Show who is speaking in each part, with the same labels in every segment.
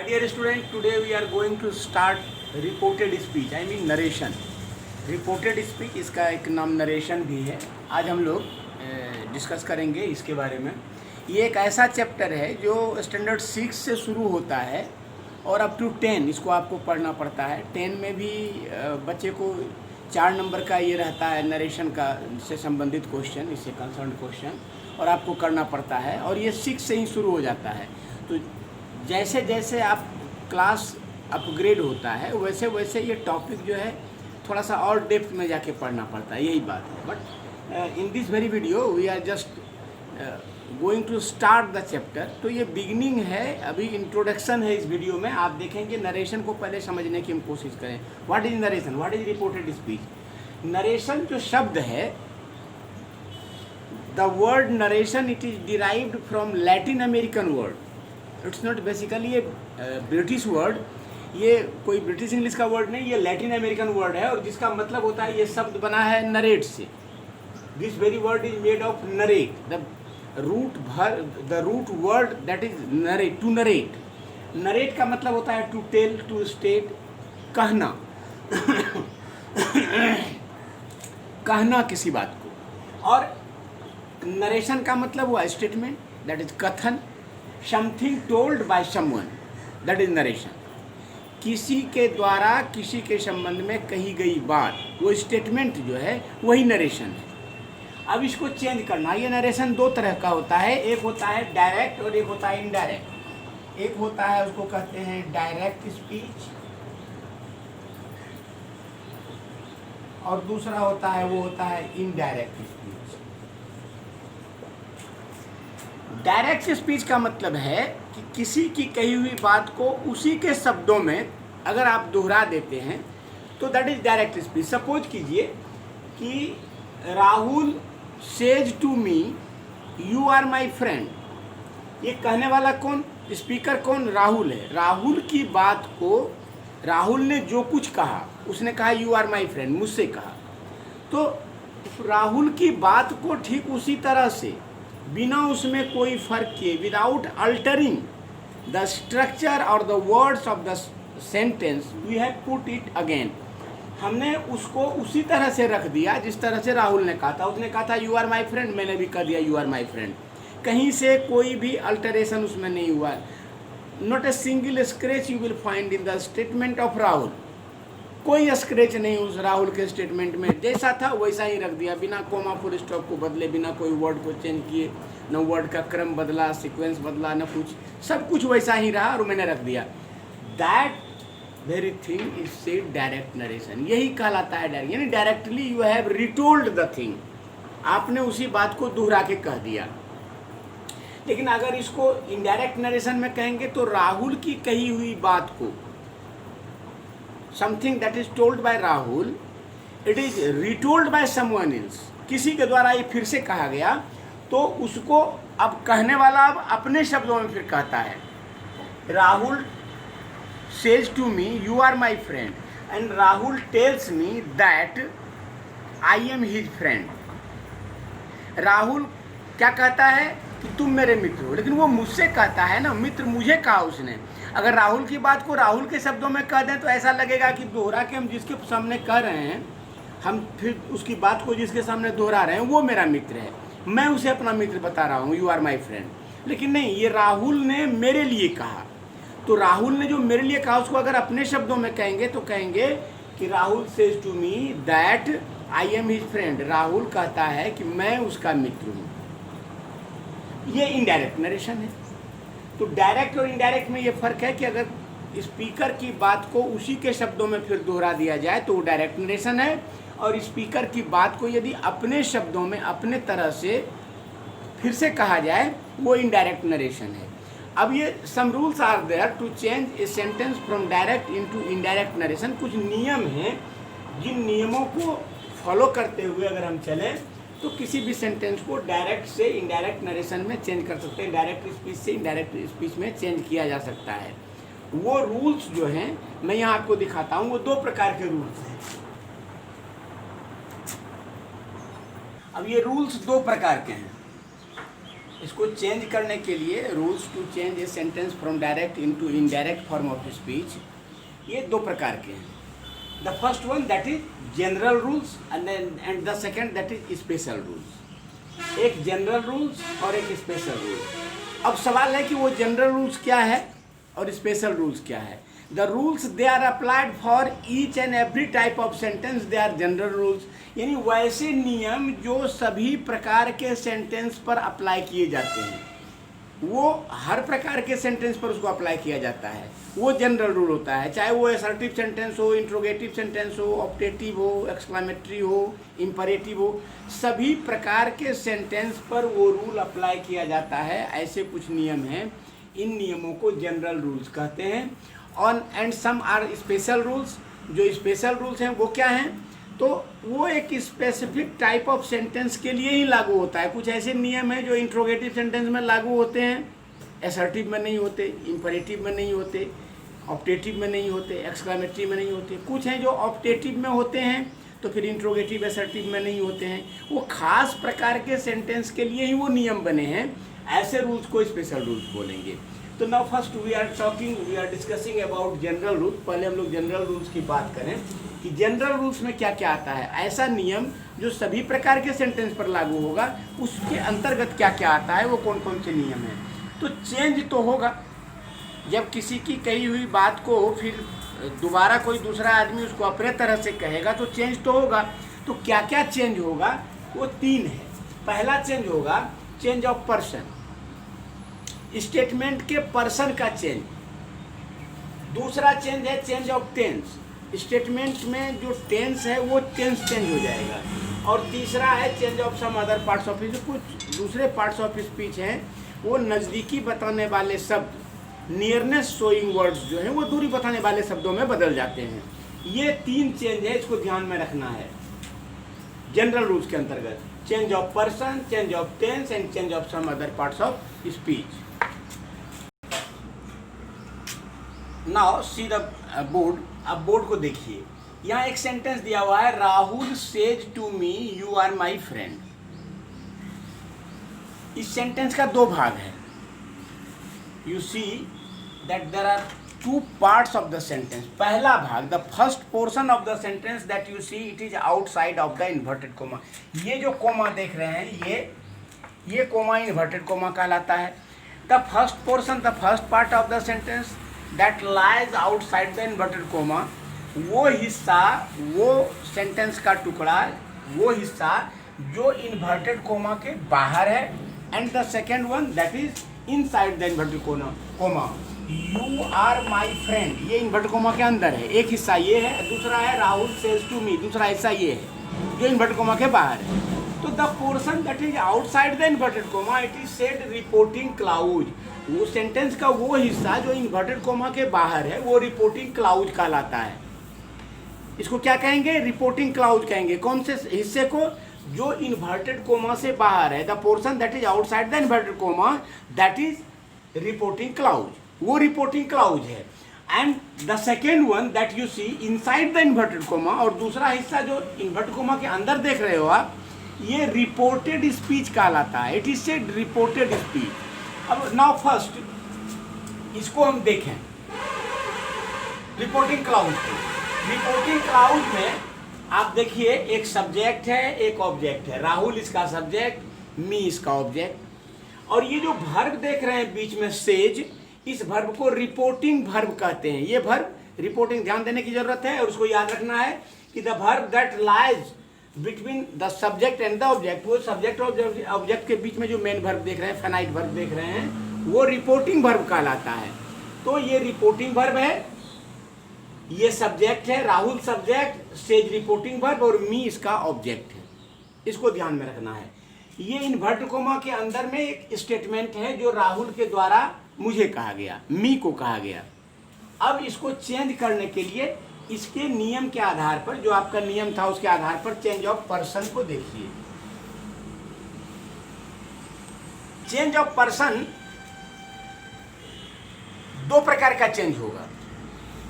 Speaker 1: dear student, today we are going to start reported speech, I mean narration. Reported speech, इसका एक नाम narration भी है। आज हम लोग डिस्कस करेंगे इसके बारे में। ये एक ऐसा चैप्टर है जो स्टैंडर्ड 6 से शुरू होता है और अप टू 10 इसको आपको पढ़ना पड़ता है। 10 में भी बच्चे को 4 नंबर का ये रहता है नरेशन का से संबंधित क्वेश्चन, इससे कंसर्न क्वेश्चन, और आपको करना पड़ता है। और ये 6 से ही शुरू हो जाता है। तो जैसे जैसे आप क्लास अपग्रेड होता है वैसे वैसे ये टॉपिक जो है थोड़ा सा और डेप्थ में जाके पढ़ना पड़ता है, यही बात है। But in this very video we are just going to start the chapter. तो ये बिगिनिंग है, अभी इंट्रोडक्शन है इस वीडियो में। आप देखेंगे नरेशन को पहले समझने की हम कोशिश करें। What is narration, what is reported speech. Narration जो शब्द है, the word narration it is derived from Latin American word. It's not basically A British word. ये कोई ब्रिटिश इंग्लिश का वर्ड नहीं, ये लैटिन अमेरिकन वर्ड है और जिसका मतलब होता है, ये शब्द बना है नरेट से। This very word is made of narrate, the root word that is narrate, to narrate. Narrate का मतलब होता है टू टेल, टू स्टेट, कहना कहना किसी बात को। और नरेशन का मतलब हुआ स्टेटमेंट, दैट इज कथन। Something told by someone, that is narration. किसी के द्वारा किसी के संबंध में कही गई बात, वो स्टेटमेंट जो है वही नरेशन है। अब इसको चेंज करना। ये नरेशन दो तरह का होता है, एक होता है डायरेक्ट और एक होता है इनडायरेक्ट। एक होता है उसको कहते हैं डायरेक्ट स्पीच और दूसरा होता है वो होता है इनडायरेक्ट स्पीच। डायरेक्ट स्पीच का मतलब है कि किसी की कही हुई बात को उसी के शब्दों में अगर आप दोहरा देते हैं तो that is direct speech. Suppose कीजिए कि Rahul says to me you are my friend. ये कहने वाला कौन, स्पीकर कौन, राहुल है। राहुल की बात को, राहुल ने जो कुछ कहा, उसने कहा यू आर माई फ्रेंड, मुझसे कहा। तो राहुल की बात को ठीक उसी तरह से, बिना उसमें कोई फर्क किए, विदाउट अल्टरिंग द स्ट्रक्चर और the words of the sentence, we have put it again. हमने उसको उसी तरह से रख दिया जिस तरह से राहुल ने कहा था। उसने कहा था यू आर माई फ्रेंड, मैंने भी कह दिया यू आर माई फ्रेंड। कहीं से कोई भी अल्टरेशन उसमें नहीं हुआ। Not a single scratch you will find in the statement of Rahul. कोई स्क्रैच नहीं उस राहुल के स्टेटमेंट में, जैसा था वैसा ही रख दिया, बिना कोमा फुल स्टॉप को बदले, बिना कोई वर्ड को चेंज किए। न वर्ड का क्रम बदला, सीक्वेंस बदला, न कुछ, सब कुछ वैसा ही रहा और मैंने रख दिया। That very thing is said direct narration. यही कहलाता है डायरेक्ट, यानी directly you have retold the thing. आपने उसी बात को दोहरा के कह दिया। लेकिन अगर इसको इनडायरेक्ट नरेशन में कहेंगे तो राहुल की कही हुई बात को, something that is told by Rahul, it is retold by someone else। किसी के द्वारा ये फिर से कहा गया तो उसको अब कहने वाला अब अपने शब्दों में फिर कहता है। Rahul says to me you are my friend and Rahul tells me that I am his friend। Rahul क्या कहता है कि तुम मेरे मित्र हो, लेकिन वो मुझसे कहता है ना, मित्र मुझे कहा उसने। अगर राहुल की बात को राहुल के शब्दों में कह दें तो ऐसा लगेगा कि दोहरा के हम जिसके सामने कह रहे हैं, हम फिर उसकी बात को जिसके सामने दोहरा रहे हैं वो मेरा मित्र है, मैं उसे अपना मित्र बता रहा हूँ, यू आर माई फ्रेंड। लेकिन नहीं, ये राहुल ने मेरे लिए कहा। तो राहुल ने जो मेरे लिए कहा उसको अगर अपने शब्दों में कहेंगे तो कहेंगे कि Rahul says to me that I am his friend. Rahul कहता है कि मैं उसका मित्र हूँ। ये इनडायरेक्ट नरेशन है। तो डायरेक्ट और इनडायरेक्ट में ये फ़र्क है कि अगर स्पीकर की बात को उसी के शब्दों में फिर दोहरा दिया जाए तो वो डायरेक्ट नरेशन है, और स्पीकर की बात को यदि अपने शब्दों में अपने तरह से फिर से कहा जाए वो इनडायरेक्ट नरेशन है। अब ये some rules are there to change a sentence from direct into indirect narration. कुछ नियम हैं, जिन नियमों को फॉलो करते हुए अगर हम चलें तो किसी भी सेंटेंस को डायरेक्ट से इनडायरेक्ट नरेशन में चेंज कर सकते हैं, डायरेक्ट स्पीच से इनडायरेक्ट स्पीच में चेंज किया जा सकता है। वो रूल्स जो हैं मैं यहाँ आपको दिखाता हूँ, वो 2 प्रकार के रूल्स हैं। अब ये रूल्स 2 प्रकार के हैं। इसको चेंज करने के लिए rules to change a sentence from direct into indirect form of speech, ये दो प्रकार के हैं। The first one that is general rules and the second that is special rules. एक जनरल रूल्स और एक स्पेशल रूल्स। अब सवाल है कि वो जनरल रूल्स क्या है और स्पेशल रूल्स क्या है। The rules they are applied for each and every type of sentence, they are general rules, यानी वैसे नियम जो सभी प्रकार के सेंटेंस पर अप्लाई किए जाते हैं, वो हर प्रकार के सेंटेंस पर उसको अप्लाई किया जाता है, वो जनरल रूल होता है। चाहे वो असर्टिव सेंटेंस हो, इंट्रोगेटिव सेंटेंस हो, ऑप्टेटिव हो, एक्सक्लामेटरी हो, इंपरेटिव हो, सभी प्रकार के सेंटेंस पर वो रूल अप्लाई किया जाता है। ऐसे कुछ नियम हैं, इन नियमों को जनरल रूल्स कहते हैं। On and some are special rules. जो स्पेशल रूल्स हैं वो क्या हैं, तो वो एक स्पेसिफिक टाइप ऑफ सेंटेंस के लिए ही लागू होता है। कुछ ऐसे नियम हैं जो इंट्रोगेटिव सेंटेंस में लागू होते हैं, असर्टिव में नहीं होते, इंपरेटिव में नहीं होते, ऑप्टेटिव में नहीं होते, एक्सक्लामेटरी में नहीं होते। कुछ हैं जो ऑप्टेटिव में होते हैं तो फिर इंट्रोगेटिव असर्टिव में नहीं होते हैं। वो खास प्रकार के सेंटेंस के लिए ही वो नियम बने हैं। ऐसे रूल्स को स्पेशल रूल्स बोलेंगे। तो now first we are discussing about general rule. पहले हम लोग जनरल रूल्स की बात करें कि जनरल रूल्स में क्या क्या आता है। ऐसा नियम जो सभी प्रकार के सेंटेंस पर लागू होगा, उसके अंतर्गत क्या क्या आता है, वो कौन कौन से नियम हैं। तो चेंज तो होगा, जब किसी की कही हुई बात को फिर दोबारा कोई दूसरा आदमी उसको अपने तरह से कहेगा तो चेंज तो होगा। तो क्या क्या चेंज होगा, वो तीन है। पहला चेंज होगा चेंज ऑफ पर्सन, स्टेटमेंट के पर्सन का चेंज। दूसरा चेंज है चेंज ऑफ टेंस, स्टेटमेंट में जो टेंस है वो टेंस चेंज हो जाएगा। और तीसरा है change of some other parts of speech. कुछ दूसरे पार्ट्स ऑफ स्पीच हैं, वो नज़दीकी बताने वाले शब्द, नियरनेस शोइंग वर्ड्स जो हैं, वो दूरी बताने वाले शब्दों में बदल जाते हैं। ये तीन चेंज है, इसको ध्यान में रखना है जनरल रूल्स के अंतर्गत। Change of person, change of tense and change of some other parts of speech. Now see the board. अब बोर्ड को देखिए, यहाँ एक सेंटेंस दिया हुआ है, Rahul says to me you are my friend. इस सेंटेंस का दो भाग है। You see that there are two parts of the sentence. पहला भाग, the first portion of the sentence that you see, it is outside of the inverted coma. ये जो coma देख रहे हैं, ये कोमा इन्वर्टेड कोमा कहलाता है। The first portion, the first part of the sentence that lies outside the inverted coma, वो हिस्सा, वो सेंटेंस का टुकड़ा, वो हिस्सा जो इन्वर्टेड कोमा के बाहर है। And the second one that is inside the inverted comma. You are my friend, ये इन्वर्टेड कोमा के अंदर है, एक हिस्सा ये है। दूसरा है राहुल सेज टू मी, दूसरा हिस्सा ये है जो इन्वर्टेड कोमा के बाहर है। तो the portion that is outside the inverted comma, it is said reporting clause. वो सेंटेंस का वो हिस्सा जो इन्वर्टेड कोमा के बाहर है, वो रिपोर्टिंग क्लाउज कहलाता है। इसको क्या कहेंगे, रिपोर्टिंग क्लाउज कहेंगे। कौन से हिस्से को, जो इन्वर्टेड कोमा से बाहर है। The portion that is outside the inverted comma, that is reporting clause, वो रिपोर्टिंग क्लाउज है। And the second one that you see inside the inverted comma, और दूसरा हिस्सा जो इन्वर्टेड कोमा के अंदर देख रहे हो आप, ये रिपोर्टेड स्पीच कहलाता है। It is said reported speech. अब नाउ फर्स्ट इसको हम देखें, रिपोर्टिंग क्लाउज। रिपोर्टिंग क्लाउज में आप देखिए, एक सब्जेक्ट है, एक ऑब्जेक्ट है। राहुल इसका सब्जेक्ट, मी इसका ऑब्जेक्ट। और ये जो वर्ब देख रहे हैं बीच में सेज, इस वर्ब को रिपोर्टिंग वर्ब कहते हैं। ये वर्ब रिपोर्टिंग, ध्यान देने की जरूरत है। और उसको याद रखना है कि the verb that lies between the subject and the object, वो सब्जेक्ट और ऑब्जेक्ट के बीच में जो मेन वर्ब देख रहे हैं, फाइनाइट वर्ब देख रहे हैं, वो रिपोर्टिंग वर्ब कहलाता है। तो ये रिपोर्टिंग वर्ब है, ये सब्जेक्ट है, Rahul subject, says reporting verb, और मी इसका ऑब्जेक्ट है। इसको ध्यान में रखना है। ये इन्वर्टेड कोमा के अंदर में एक स्टेटमेंट है जो राहुल के द्वारा मुझे कहा गया, मी को कहा गया। अब इसको चेंज करने के लिए इसके नियम के आधार पर, जो आपका नियम था उसके आधार पर, चेंज ऑफ पर्सन को देखिए। चेंज ऑफ पर्सन दो प्रकार का चेंज होगा।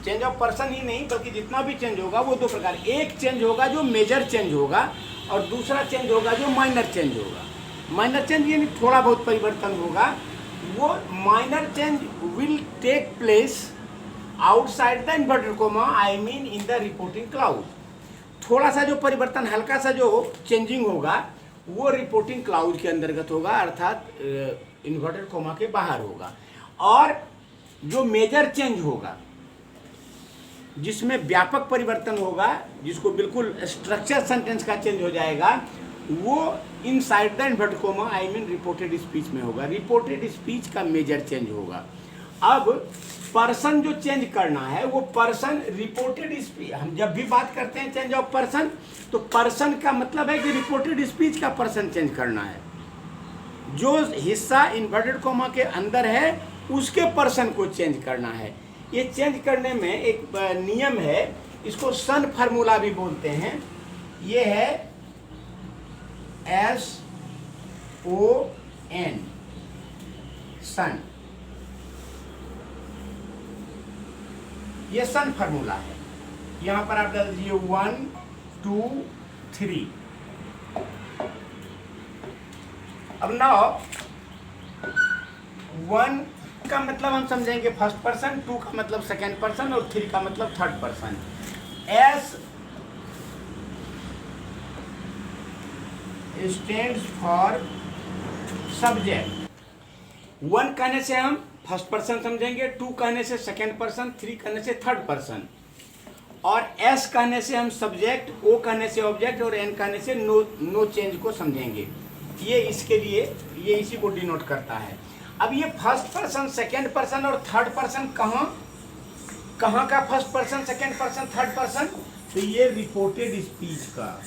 Speaker 1: चेंज ऑफ पर्सन ही नहीं बल्कि जितना भी चेंज होगा वो दो प्रकार। एक चेंज होगा जो मेजर चेंज होगा, और दूसरा चेंज होगा जो माइनर चेंज होगा। माइनर चेंज यानी थोड़ा बहुत परिवर्तन होगा, वो minor change will take place outside the inverted comma, I mean in the reporting clause. थोड़ा सा जो परिवर्तन, हल्का सा जो चेंजिंग होगा वो रिपोर्टिंग क्लाउज के अंतर्गत होगा, अर्थात इन्वर्टेड कोमा के बाहर होगा। और जो मेजर चेंज होगा, जिसमें व्यापक परिवर्तन होगा, जिसको बिल्कुल स्ट्रक्चर सेंटेंस का चेंज हो जाएगा, वो inside the inverted comma, I mean reported speech में होगा। रिपोर्टेड स्पीच का मेजर चेंज होगा। अब पर्सन जो चेंज करना है वो पर्सन रिपोर्टेड स्पीच, हम जब भी बात करते हैं चेंज ऑफ पर्सन, तो पर्सन का मतलब है कि रिपोर्टेड स्पीच का पर्सन चेंज करना है। जो हिस्सा इन्वर्टेड कोमा के अंदर है उसके पर्सन को चेंज करना है। ये चेंज करने में एक नियम है, इसको सन फार्मूला भी बोलते हैं। ये है SON, सन। ये सन फार्मूला है। यहां पर आप डाल दीजिए 1 2 3। अब नाउ 1 का मतलब हम समझेंगे फर्स्ट पर्सन, 2 का मतलब सेकेंड पर्सन और 3 का मतलब third person. S stands for subject. 1 कहने से हम फर्स्ट पर्सन समझेंगे, 2 कहने से सेकेंड पर्सन, 3 कहने से थर्ड पर्सन, और S कहने से हम सब्जेक्ट, O कहने से ऑब्जेक्ट और N कहने से नो चेंज को समझेंगे। ये इसके लिए, ये इसी को डिनोट करता है। अब ये फर्स्ट पर्सन, सेकेंड पर्सन और थर्ड पर्सन कहाँ का first person, second person, third person, तो ये रिपोर्टेड स्पीच का,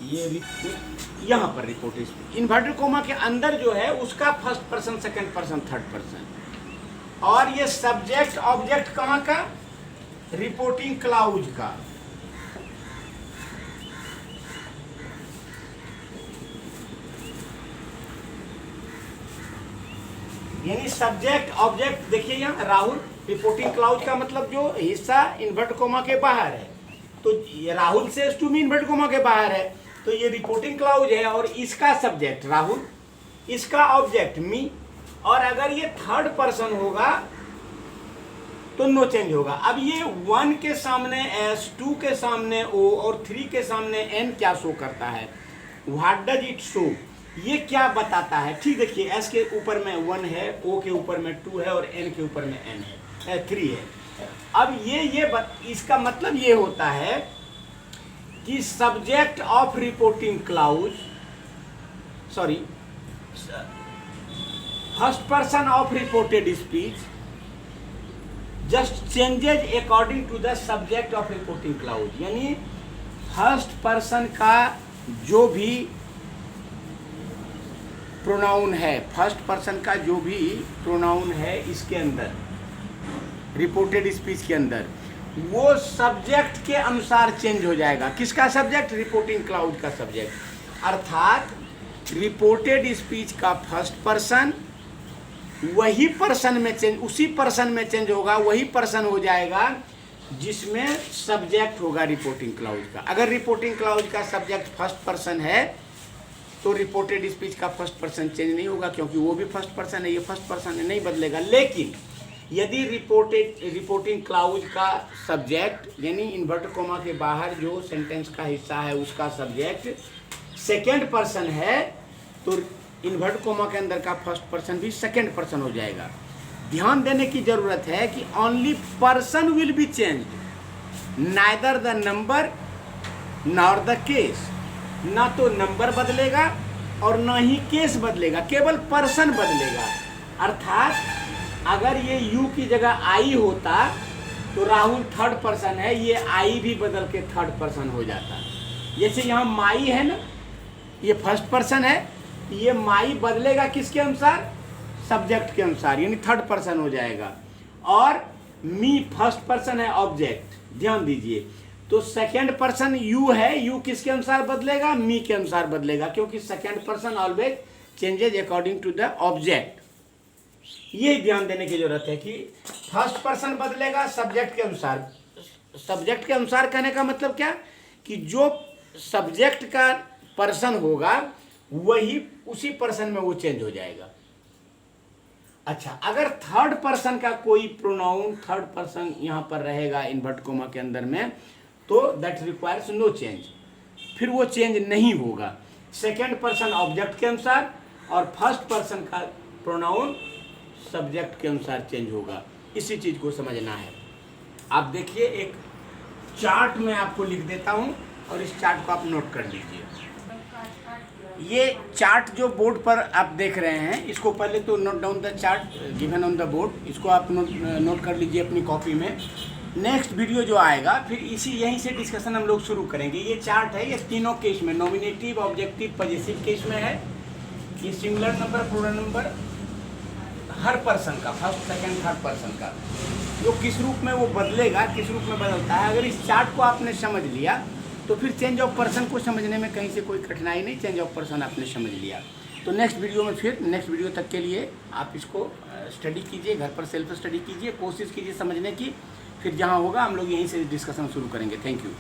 Speaker 1: ये यहाँ पर रिपोर्टेड स्पीच इन्वर्टेड कोमा के अंदर जो है उसका first person, second person, third person. और ये सब्जेक्ट ऑब्जेक्ट कहाँ का, रिपोर्टिंग क्लाउज का। यानी सब्जेक्ट ऑब्जेक्ट, देखिए यहाँ राहुल, रिपोर्टिंग क्लाउज का मतलब जो हिस्सा इन्वर्टेड कोमा के बाहर है, तो ये राहुल से टू मी इन्वर्टेड कोमा के बाहर है, तो ये रिपोर्टिंग क्लाउज है। और इसका सब्जेक्ट राहुल, इसका ऑब्जेक्ट मी, और अगर ये थर्ड पर्सन होगा तो नो चेंज होगा। अब ये 1 के सामने S, 2 के सामने O और 3 के सामने N क्या शो करता है, व्हाट डज इट शो, ये क्या बताता है। ठीक देखिए, S के ऊपर में 1 है, O के ऊपर में 2 है और N के ऊपर में N है, 3 है। अब इसका मतलब ये होता है कि subject of reporting clause, sorry, first person of reported speech just changes according to the subject of reporting clause. यानी फर्स्ट पर्सन का जो भी प्रोनाउन है, फर्स्ट पर्सन का जो भी प्रोनाउन है इसके अंदर, रिपोर्टेड स्पीच के अंदर, वो सब्जेक्ट के अनुसार चेंज हो जाएगा। किसका सब्जेक्ट, रिपोर्टिंग क्लाउज का सब्जेक्ट। अर्थात रिपोर्टेड स्पीच का फर्स्ट पर्सन वही पर्सन में चेंज, उसी पर्सन में चेंज होगा, वही पर्सन हो जाएगा जिसमें सब्जेक्ट होगा रिपोर्टिंग क्लाउज का। अगर रिपोर्टिंग क्लाउज का सब्जेक्ट फर्स्ट पर्सन है तो रिपोर्टेड स्पीच का फर्स्ट पर्सन चेंज नहीं होगा, क्योंकि वो भी फर्स्ट पर्सन है, ये फर्स्ट पर्सन है, नहीं बदलेगा। लेकिन यदि रिपोर्टिंग क्लाउज का सब्जेक्ट यानी इन्वर्टेड कोमा के बाहर जो सेंटेंस का हिस्सा है उसका सब्जेक्ट सेकेंड पर्सन है, तो इन्वर्टेड कोमा के अंदर का फर्स्ट पर्सन भी सेकेंड पर्सन हो जाएगा। ध्यान देने की जरूरत है कि only person will be change, neither the number nor the case. ना तो नंबर बदलेगा और ना ही केस बदलेगा, केवल पर्सन बदलेगा। अर्थात अगर ये यू की जगह आई होता तो राहुल थर्ड पर्सन है, ये आई भी बदल के थर्ड पर्सन हो जाता। जैसे यहाँ माई है ना, ये फर्स्ट पर्सन है, ये माई बदलेगा किसके अनुसार, सब्जेक्ट के अनुसार, यानी थर्ड पर्सन हो जाएगा। और मी फर्स्ट पर्सन है, ऑब्जेक्ट। ध्यान दीजिए, तो सेकेंड पर्सन यू है, यू किसके अनुसार बदलेगा, मी के अनुसार बदलेगा, क्योंकि second person always changes according to the object. ये ध्यान देने की जरूरत है कि फर्स्ट पर्सन बदलेगा सब्जेक्ट के अनुसार। सब्जेक्ट के अनुसार कहने का मतलब क्या, कि जो सब्जेक्ट का पर्सन होगा वही उसी पर्सन में वो चेंज हो जाएगा। अच्छा, अगर थर्ड पर्सन का कोई प्रोनाउन थर्ड पर्सन यहाँ पर रहेगा इन्वर्ट कोमा के अंदर में, तो दैट रिक्वायर्स नो चेंज, फिर वो चेंज नहीं होगा। सेकेंड पर्सन ऑब्जेक्ट के अनुसार और फर्स्ट पर्सन का प्रोनाउन सब्जेक्ट के अनुसार चेंज होगा। इसी चीज़ को समझना है। आप देखिए, एक चार्ट में आपको लिख देता हूँ और इस चार्ट को आप नोट कर लीजिए। ये चार्ट जो बोर्ड पर आप देख रहे हैं, इसको पहले तो note down the chart given on the board, इसको आप नोट कर लीजिए अपनी कॉपी में। नेक्स्ट वीडियो जो आएगा फिर यहीं से डिस्कशन हम लोग शुरू करेंगे। ये चार्ट है, ये तीनों केस में, नॉमिनेटिव, ऑब्जेक्टिव, पॉजिटिव केस में है। ये सिंगुलर नंबर, प्लूरल नंबर, हर पर्सन का, फर्स्ट सेकंड थर्ड पर्सन का, जो किस रूप में वो बदलेगा, किस रूप में बदलता है। अगर इस चार्ट को आपने समझ लिया तो फिर चेंज ऑफ पर्सन को समझने में कहीं से कोई कठिनाई नहीं, चेंज ऑफ पर्सन आपने समझ लिया। तो नेक्स्ट वीडियो तक के लिए आप इसको स्टडी कीजिए, घर पर सेल्फ स्टडी कीजिए, कोशिश कीजिए समझने की। फिर जहाँ होगा हम लोग यहीं से डिस्कशन शुरू करेंगे। Thank you.